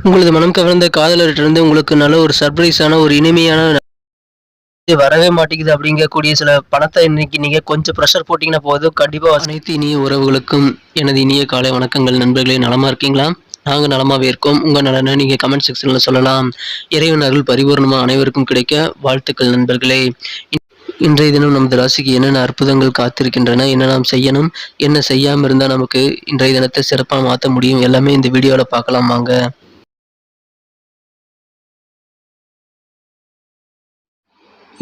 உங்களது மனம் கவர்ந்த காதலர்கிட்டருந்து உங்களுக்கு நல்ல ஒரு சர்ப்ரைஸான ஒரு இனிமையான வரவே மாட்டேங்குது அப்படிங்கக்கூடிய சில பணத்தை இன்னைக்கு நீங்க கொஞ்சம் ப்ரெஷர் போட்டீங்கன்னா போதும், கண்டிப்பா அனைத்து இனிய உறவுகளுக்கும் எனது இனிய காலை வணக்கங்கள். நண்பர்களே, நலமா இருக்கீங்களா? நாங்க நலமாவே இருக்கோம். உங்க நலனை நீங்க கமெண்ட் செக்ஷன்ல சொல்லலாம். இறைவன் அருள் பரிபூர்ணமா அனைவருக்கும் கிடைக்க வாழ்த்துக்கள் நண்பர்களே. இன்றைய தினம் நமது ராசிக்கு என்னென்ன அற்புதங்கள் காத்திருக்கின்றன, என்ன நாம் செய்யணும், என்ன செய்யாம இருந்தா நமக்கு இன்றைய தினத்தை சிறப்பா மாற்ற முடியும், எல்லாமே இந்த வீடியோல பார்க்கலாம் வாங்க.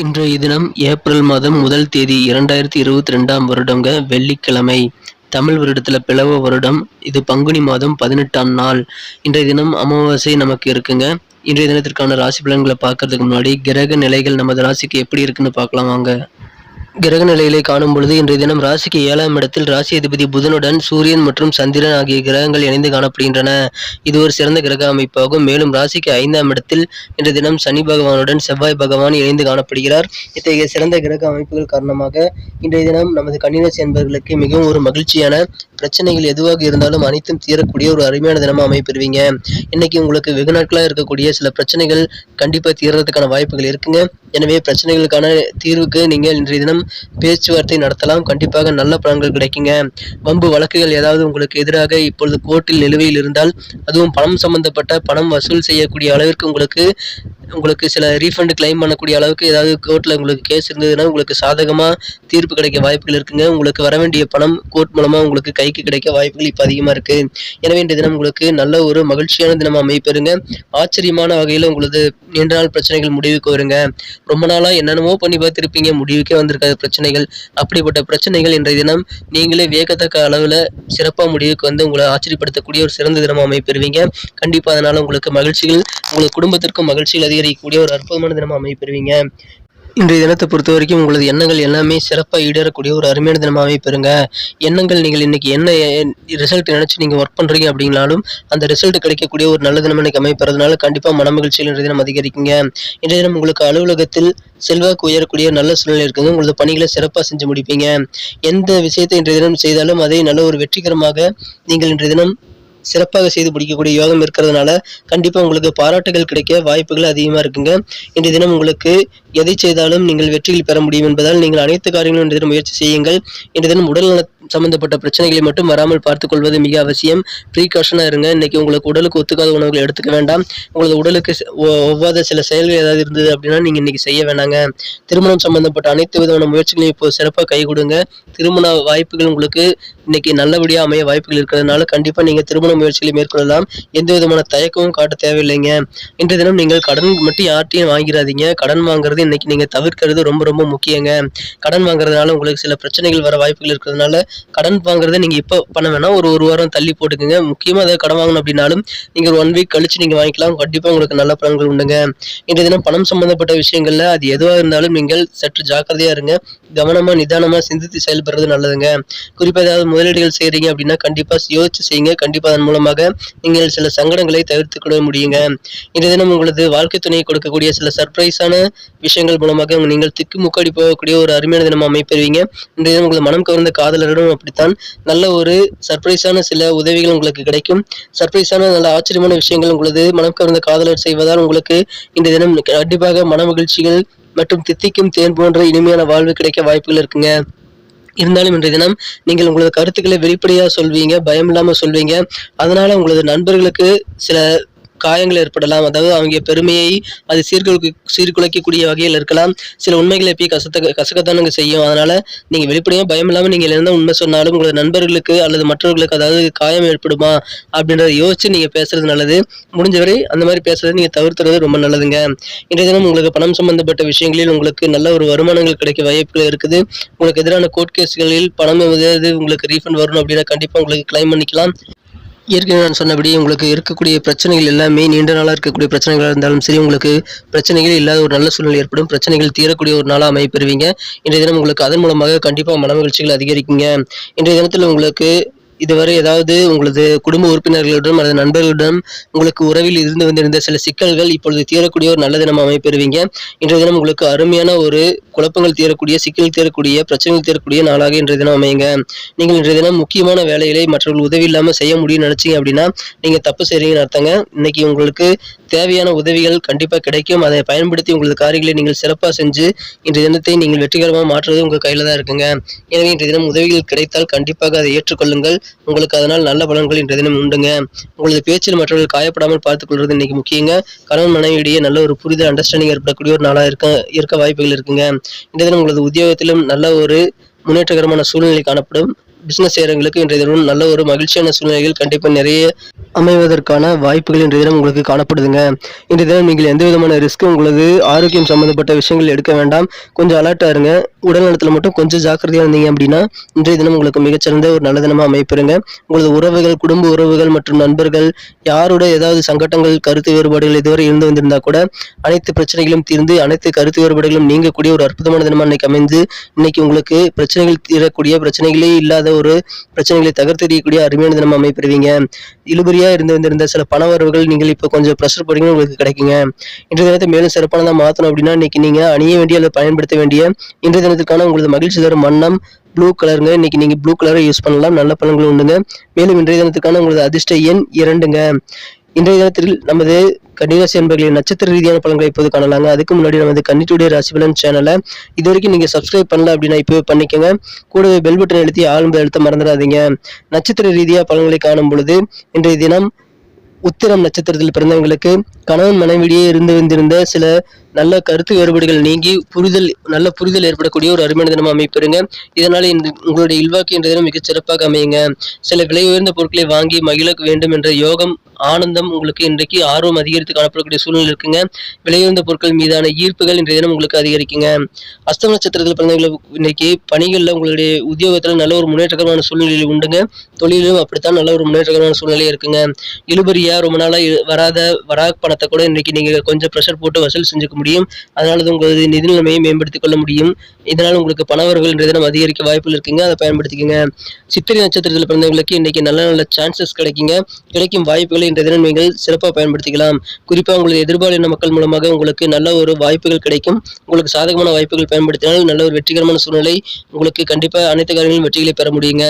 இன்றைய தினம் ஏப்ரல் மாதம் 1 தேதி 2022 வருடங்க, வெள்ளிக்கிழமை. தமிழ் வருடத்துல பிளவ வருடம். இது பங்குனி மாதம் 18ஆம் நாள். இன்றைய தினம் அமாவாசை நமக்கு இருக்குங்க. இன்றைய தினத்திற்கான ராசி பலன்களை பார்க்கறதுக்கு முன்னாடி கிரக நிலைகள் நமது ராசிக்கு எப்படி இருக்குன்னு பார்க்கலாம் வாங்க. கிரக நிலைகளை காணும் பொழுது இன்றைய தினம் ராசிக்கு 7ஆம் இடத்தில் ராசி அதிபதி புதனுடன் சூரியன் மற்றும் சந்திரன் ஆகிய கிரகங்கள் இணைந்து காணப்படுகின்றன. இது ஒரு சிறந்த கிரக அமைப்பாகும். மேலும் ராசிக்கு 5ஆம் இடத்தில் இன்றைய தினம் சனி பகவானுடன் செவ்வாய் பகவான் இணைந்து காணப்படுகிறார். இத்தகைய சிறந்த கிரக அமைப்புகள் காரணமாக இன்றைய தினம் நமது கன்னிராசி என்பவர்களுக்கு மிகவும் ஒரு மகிழ்ச்சியான, பிரச்சனைகள் எதுவாக இருந்தாலும் அனைத்தும் தீரக்கூடிய ஒரு அருமையான தினமா அமைப்பெறுவீங்க. இன்னைக்கு உங்களுக்கு வெகு நாட்களாக இருக்கக்கூடிய சில பிரச்சனைகள் கண்டிப்பா தீர்றதுக்கான வாய்ப்புகள் இருக்குங்க. எனவே பிரச்சனைகளுக்கான தீர்வுக்கு நீங்கள் இன்றைய தினம் பேச்சுவார்த்தை நடத்தலாம். கண்டிப்பாக நல்ல பலன்கள் கிடைக்குங்க. வம்பு வழக்குகள் ஏதாவது உங்களுக்கு எதிராக இப்பொழுது கோர்ட்டில் நிலுவையில் இருந்தால், அதுவும் பணம் சம்பந்தப்பட்ட பணம் வசூல் செய்யக்கூடிய அளவிற்கு உங்களுக்கு சில ரீஃபண்ட் கிளைம் பண்ணக்கூடிய அளவுக்கு ஏதாவது கோர்ட்டில் உங்களுக்கு கேஸ் இருந்ததுன்னா உங்களுக்கு சாதகமாக தீர்ப்பு கிடைக்க வாய்ப்புகள் இருக்குங்க. உங்களுக்கு வர வேண்டிய பணம் கோர்ட் மூலமாக உங்களுக்கு கைக்கு கிடைக்க வாய்ப்புகள் இப்போ அதிகமாக இருக்குது. எனவே இந்த தினம் உங்களுக்கு நல்ல ஒரு மகிழ்ச்சியான தினமாக அமைப்பெறுங்க. ஆச்சரியமான வகையில் உங்களது நீண்ட நாள் பிரச்சனைகள் முடிவுக்கு வருங்க. ரொம்ப நாளாக என்னென்னமோ பண்ணி பார்த்துருப்பீங்க, முடிவுக்கே வந்திருக்காது பிரச்சனைகள். அப்படிப்பட்ட பிரச்சனைகள் இன்றைய தினம் நீங்களே வியக்கத்தக்க அளவில் சிறப்பாக முடிவுக்கு வந்து உங்களை ஆச்சரியப்படுத்தக்கூடிய ஒரு சிறந்த தினமாக அமைப்பெறுவீங்க. கண்டிப்பாக அதனால் உங்களுக்கு மகிழ்ச்சிகள், உங்கள் குடும்பத்திற்கும் மகிழ்ச்சிகள் அதிகரிக்கக்கூடிய ஒரு அற்புதமான தினமாக அமைப்பெறுவீங்க. இன்றைய தினத்தை பொறுத்த வரைக்கும் உங்களது எண்ணங்கள் எல்லாமே சிறப்பாக ஈடேறக்கூடிய ஒரு அருமையான தினமாகவே பெறுங்க. எண்ணங்கள் நீங்கள் இன்னைக்கு என்ன ரிசல்ட் நினைச்சு நீங்கள் ஒர்க் பண்ணுறீங்க அப்படிங்கனாலும் அந்த ரிசல்ட் கிடைக்கக்கூடிய ஒரு நல்ல தினம் இன்னைக்கு அமைப்பறதுனால கண்டிப்பாக மன மகிழ்ச்சியில் இன்றைய தினம் அதிகரிக்குங்க. இன்றைய தினம் உங்களுக்கு அலுவலகத்தில் செல்வாக்கு உயரக்கூடிய நல்ல சூழ்நிலை இருக்குங்க. உங்களது பணிகளை சிறப்பாக செஞ்சு முடிப்பீங்க. எந்த விஷயத்தை இன்றைய தினம் செய்தாலும் அதை நல்ல ஒரு வெற்றிகரமாக நீங்கள் இன்றைய தினம் சிறப்பாக செய்து முடிக்கக்கூடிய யோகம் இருக்கிறதுனால கண்டிப்பாக உங்களுக்கு பாராட்டுகள் கிடைக்க வாய்ப்புகள் அதிகமாக இருக்குங்க. இன்றைய தினம் உங்களுக்கு எதை செய்தாலும் நீங்கள் வெற்றிகள் பெற முடியும் என்பதால் நீங்கள் அனைத்து காரியங்களும் இன்றைய தினம் முயற்சி செய்யுங்கள். இன்றைய தினம் உடல்நல சம்பந்தப்பட்ட பிரச்சனைகளை மட்டும் வராமல் பார்த்துக் கொள்வது மிக அவசியம். ப்ரீகாஷனாக இருங்க. இன்னைக்கு உங்களுக்கு உடலுக்கு ஒத்துக்காத உணவுகளை எடுத்துக்க வேண்டாம். உங்களது உடலுக்கு ஒவ்வாத சில செயல்கள் ஏதாவது இருந்தது அப்படின்னா நீங்கள் இன்னைக்கு செய்ய வேணாங்க. திருமணம் சம்பந்தப்பட்ட அனைத்து விதமான முயற்சிகளையும் இப்போ சிறப்பாக கை கொடுங்க. திருமண வாய்ப்புகள் உங்களுக்கு இன்னைக்கு நல்லபடியாக அமைய வாய்ப்புகள் இருக்கிறதுனால கண்டிப்பாக நீங்கள் திருமண முயற்சிகளை மேற்கொள்ளலாம். எந்த விதமான தயக்கமும் காட்ட தேவையில்லைங்க. இன்றைய தினம் நீங்கள் கடன் மட்டும் யார்ட்டையும் வாங்கிறாதீங்க. கடன் வாங்குறது இன்னைக்கு நீங்கள் தவிர்க்கிறது ரொம்ப ரொம்ப முக்கியங்க. கடன் வாங்குறதுனால உங்களுக்கு சில பிரச்சனைகள் வர வாய்ப்புகள் இருக்கிறதுனால கடன் வாங்குறதை நீங்கள் இப்போ பண்ண வேணாம், ஒரு வாரம் தள்ளி போட்டுக்குங்க. முக்கியமாக அதை கடன் வாங்கணும் அப்படின்னாலும் நீங்கள் ஒரு 1 வீக் கழிச்சு நீங்கள் வாங்கிக்கலாம். கண்டிப்பாக உங்களுக்கு நல்ல பலன்கள் உண்டுங்க. இன்றைய தினம் பணம் சம்பந்தப்பட்ட விஷயங்கள்ல அது எதுவாக இருந்தாலும் நீங்கள் சற்று ஜாக்கிரதையாக இருங்க. கவனமாக நிதானமாக சிந்தித்து செயல்படுறது நல்லதுங்க. குறிப்பாக ஏதாவது முதலீடுகள் செய்கிறீங்க அப்படின்னா கண்டிப்பாக யோசிச்சு செய்யுங்க. கண்டிப்பாக அதன் மூலமாக நீங்கள் சில சங்கடங்களை தவிர்த்து கொள்ள முடியுங்க. இன்றைய தினம் உங்களது வாழ்க்கை துணையை கொடுக்கக்கூடிய சில சர்ப்ரைஸான விஷயங்கள் மூலமாக நீங்கள் திக்குமுக்காடி போகக்கூடிய ஒரு அருமையான தினம் அமைப்பெறுவீங்க. இன்றைய தினம் உங்களது மனம் கவர்ந்த காதலரிடம் அப்படித்தான் நல்ல ஒரு சர்ப்ரைஸான சில உதவிகள் உங்களுக்கு கிடைக்கும். சர்ப்ரைஸான நல்ல ஆச்சரியமான விஷயங்கள் உங்களது மனம் கவர்ந்த காதலர் செய்வதால் உங்களுக்கு இந்த தினம் கண்டிப்பாக மன மகிழ்ச்சிகள் மற்றும் தித்திக்கும் தேன் போன்ற இனிமையான வாழ்வு கிடைக்க வாய்ப்புகள் இருக்குங்க. இருந்தாலும் இன்றைய தினம் நீங்கள் உங்களது கருத்துக்களை வெளிப்படையாக சொல்வீங்க, பயம் இல்லாமல் சொல்வீங்க. அதனால உங்களது நண்பர்களுக்கு சில காயங்கள் ஏற்படலாம். அதாவது அவங்க பெருமையை அது சீர்குலைக்கக்கூடிய வகையில் இருக்கலாம். சில உண்மைகளை எப்பயும் கசக்கத்தானுங்க செய்யும். அதனால நீங்க வெளிப்படையாக பயம் இல்லாமல் நீங்கள் என்ன உண்மை சொன்னாலும் உங்களது நண்பர்களுக்கு அல்லது மற்றவர்களுக்கு அதாவது காயம் ஏற்படுமா அப்படின்றத யோசிச்சு நீங்க பேசுறது நல்லது. முடிஞ்சவரை அந்த மாதிரி பேசுறதை நீங்க தவிர்த்துறது ரொம்ப நல்லதுங்க. இன்றைய தினம் உங்களுக்கு பணம் சம்பந்தப்பட்ட விஷயங்களில் உங்களுக்கு நல்ல ஒரு வருமானங்கள் கிடைக்க வாய்ப்புகள் இருக்குது. உங்களுக்கு எதிரான கோர்ட் கேஸ்களில் பணம் எதாவது உங்களுக்கு ரீஃபண்ட் வரணும் அப்படின்னா கண்டிப்பா உங்களுக்கு கிளைம் பண்ணிக்கலாம். ஏற்கனவே நான் சொன்னபடி உங்களுக்கு இருக்கக்கூடிய பிரச்சனைகள் எல்லாமே நீண்ட நாளாக இருக்கக்கூடிய பிரச்சனைகளாக இருந்தாலும் சரி, உங்களுக்கு பிரச்சனைகள் இல்லாத ஒரு நல்ல சூழ்நிலை ஏற்படும். பிரச்சனைகள் தீரக்கூடிய ஒரு நாளாக அமைப்பெறுவீங்க. இன்றைய தினம் உங்களுக்கு அதன் மூலமாக கண்டிப்பாக மன மகிழ்ச்சிகள் அதிகரிக்குங்க. இன்றைய தினத்தில் உங்களுக்கு இதுவரை ஏதாவது உங்களது குடும்ப உறுப்பினர்களிடம் அல்லது நண்பர்களிடம் உங்களுக்கு உறவில் இருந்து வந்திருந்த சில சிக்கல்கள் இப்பொழுது தீரக்கூடிய ஒரு நல்ல தினம் அமைப்பெறுவீங்க. இன்றைய தினம் உங்களுக்கு அருமையான ஒரு குழப்பங்கள் தீரக்கூடிய, சிக்கல் தீரக்கூடிய, பிரச்சனைகள் தீரக்கூடிய நாளாக இன்றைய தினம் அமையுங்க. நீங்கள் இன்றைய தினம் முக்கியமான வேலைகளை மற்றவர்கள் உதவி இல்லாம செய்ய முடியும்னு நினைச்சீங்க அப்படின்னா நீங்க தப்பு செய்றீங்கன்னு அர்த்தங்க. இன்னைக்கு உங்களுக்கு தேவையான உதவிகள் கண்டிப்பா கிடைக்கும். அதை பயன்படுத்தி உங்களது காரியங்களை நீங்கள் சிறப்பா செஞ்சு இன்றைய தினத்தை நீங்கள் வெற்றிகரமா மாற்றுவது உங்க கையில தான் இருக்குங்க. எனவே இன்றைய தினம் உதவிகள் கிடைத்தால் கண்டிப்பாக அதை ஏற்றுக்கொள்ளுங்கள். உங்களுக்கு அதனால் நல்ல பலன்கள் இன்றைய தினம் உண்டுங்க. உங்களது பேச்சில் மற்றவர்கள் காயப்படாமல் பார்த்துக் கொள்வது இன்னைக்கு முக்கியங்க. கணவன் மனைவியிடையே நல்ல ஒரு புரிதல், அண்டர்ஸ்டாண்டிங் ஏற்படக்கூடிய ஒரு நாளா இருக்க வாய்ப்புகள் இருக்குங்க. இன்றைய தினம் உங்களது உத்தியோகத்திலும் நல்ல ஒரு முன்னேற்றகரமான சூழ்நிலை காணப்படும். பிசினஸ் செய்யறவங்களுக்கு இன்றைய தினம் நல்ல ஒரு மகிழ்ச்சியான சூழ்நிலைகள் கண்டிப்பா நிறைய அமைவதற்கான வாய்ப்புகள் இன்றைய தினம் உங்களுக்கு காணப்படுதுங்க. இன்றைய தினம் நீங்கள் எந்த விதமான ரிஸ்க் உங்களது ஆரோக்கியம் சம்பந்தப்பட்ட விஷயங்கள் எடுக்க வேண்டாம். கொஞ்சம் அலர்ட்டா இருங்க. உடல் நலத்துல மட்டும் கொஞ்சம் ஜாக்கிரதையா இருந்தீங்க அப்படின்னா இன்றைய தினம் உங்களுக்கு மிகச்சிறந்த ஒரு நல்ல தினமா அமைப்பெறுங்க. உங்களது உறவுகள், குடும்ப உறவுகள் மற்றும் நண்பர்கள் யாரோட ஏதாவது சங்கடங்கள், கருத்து வேறுபாடுகள் இதுவரை இருந்து வந்திருந்தா கூட அனைத்து பிரச்சனைகளும் தீர்ந்து அனைத்து கருத்து வேறுபாடுகளும் நீங்கக்கூடிய ஒரு அற்புதமான தினமா இன்னைக்கு அமைந்து இன்னைக்கு உங்களுக்கு பிரச்சனைகள் தீரக்கூடிய, பிரச்சனைகளே இல்லாத ஒரு பிரச்சனைகளை தகர்த்தெறியக்கூடிய அருமையான தினம் அமைப்பெறுவீங்க. இழுபறியா இருந்து வந்திருந்த சில பண வரவுகள் நீங்கள் இப்போ கொஞ்சம் ப்ரெஷர் போட்டீங்கன்னா உங்களுக்கு கிடைக்குங்க. இன்றைய தினத்தை மேலும் சிறப்பானதா மாற்றணும் அப்படின்னா இன்னைக்கு நீங்க அணிய வேண்டிய அல்லது பயன்படுத்த வேண்டிய இன்றைய தினத்துக்கான உங்களது மகிழ்ச்சி தரும் வண்ணம் ப்ளூ கலருங்க. இன்னைக்கு நீங்க ப்ளூ கலரை யூஸ் பண்ணலாம். நல்ல பலன்கள் உண்டுங்க. மேலும் இன்றைய தினத்துக்கான உங்களது அதிர்ஷ்ட எண் 2ங்க. இன்றைய தினத்தில் நமது கன்னிராசி அன்பர்களின் நட்சத்திர ரீதியான பலன்களை இப்போது காணலாங்க. அதுக்கு முன்னாடி நமது கன்னிட்டுடைய ராசி பலன் சேனலை இது வரைக்கும் நீங்க சப்ஸ்கிரைப் பண்ணல அப்படின்னா இப்பவே பண்ணிக்கோங்க. கூடவே பெல் பட்டன் அழுத்தி ஆழ்ந்து அழுத்த மறந்துடாதீங்க. நட்சத்திர ரீதியா பலன்களை காணும் பொழுது இன்றைய தினம் உத்திரம் நட்சத்திரத்தில் பிறந்தவங்களுக்கு கணவன் மனைவியிடையே இருந்து வந்திருந்த சில நல்ல கருத்து வேறுபாடுகள் நீங்கி நல்ல புரிதல் ஏற்படக்கூடிய ஒரு அருமையான தினமா அமைப்பெறுங்க. இதனால உங்களுடைய இல்வாக்கு என்ற தினம் மிகச் சிறப்பாக அமையுங்க. சில விலை உயர்ந்த பொருட்களை வாங்கி மகிழ வேண்டும் என்ற யோகம், ஆனந்தம் உங்களுக்கு இன்றைக்கு ஆர்வம் அதிகரித்து காணப்படக்கூடிய சூழ்நிலை இருக்குங்க. விலை உயர்ந்த பொருட்கள் மீதான ஈர்ப்புகள் இன்றைய தினம் உங்களுக்கு அதிகரிக்குங்க. அஸ்தம் நட்சத்திரத்தில் பிறந்தவங்களுக்கு இன்னைக்கு பணிகளில் உங்களுடைய உத்தியோகத்தில் நல்ல ஒரு முன்னேற்றகரமான சூழ்நிலை உண்டுங்க. தொழிலும் அப்படித்தான் நல்ல ஒரு முன்னேற்றகரமான சூழ்நிலை இருக்குங்க. இழுபறியா ரொம்ப நாளா வராத பணத்தை கூட இன்னைக்கு நீங்க கொஞ்சம் ப்ரெஷர் போட்டு வசூல் செஞ்சுக்க முடியும். அதனால உங்களது நிதி நிலைமையை மேம்படுத்திக் கொள்ள முடியும். இதனால் உங்களுக்கு பணவரவுகள் இன்றைய தினம் அதிகரிக்க வாய்ப்புகள் இருக்குங்க. அதை பயன்படுத்திக்கங்க. சித்திரை நட்சத்திரத்தில் பிறந்தவங்களுக்கு இன்னைக்கு நல்ல நல்ல சான்சஸ் கிடைக்குங்க. கிடைக்கும் வாய்ப்புகளை இன்றைய தினம் நீங்கள் சிறப்பாக பயன்படுத்திக்கலாம். குறிப்பா உங்களது எதிர்பாலின மக்கள் மூலமாக உங்களுக்கு நல்ல ஒரு வாய்ப்புகள் கிடைக்கும். உங்களுக்கு சாதகமான வாய்ப்புகள் பயன்படுத்தினால் நல்ல ஒரு வெற்றிகரமான சூழ்நிலை உங்களுக்கு கண்டிப்பா அனைத்து காரியங்களும் வெற்றிகளை பெற முடியுங்க.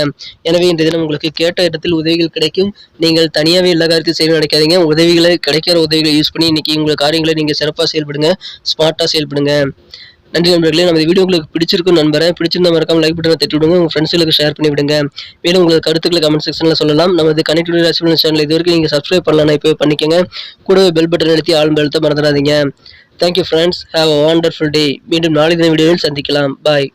எனவே இன்றைய தினம் உங்களுக்கு கேட்ட இடத்தில் உதவிகள் கிடைக்கும். நீங்கள் தனியாவே எல்லா காரியத்தையும் செய்ய நினைக்காதீங்க. உதவிகளை கிடைக்கிற உதவிகளை யூஸ் பண்ணி இன்னைக்கு உங்கள் காரியங்களை நீங்க சிறப்பாக செயல்படுங்க. ஸ்மார்ட்டா செயல்படுங்க. நன்றி நண்பர்களே. நம்ம வீடியோ உங்களுக்கு பிடிச்சிருக்கும் நண்பரேன். பிடிச்சிருந்தா மறக்காம லைக் பட்டனை தட்டி விடுங்க. உங்க ஃப்ரெண்ட்ஸ்களுக்கு ஷேர் பண்ணி விடுங்க. மேலும் உங்களது கருத்துக்களை கமெண்ட் செக்ஷன்ல சொல்லலாம். நமது கனெக்டிவிட்டி ராசி பலன் சேனல் இது வரைக்கும் நீங்க சப்ஸ்கிரைப் பண்ணலாம், இப்பவே பண்ணிக்கங்க. கூடவே பெல் பட்டன் அழுத்தி ஆல் அழுத்த மறந்துடாதீங்க. Thank you friends. Have a wonderful டே. மீண்டும் நாளை தின வீடியோவில் சந்திக்கலாம். பாய்.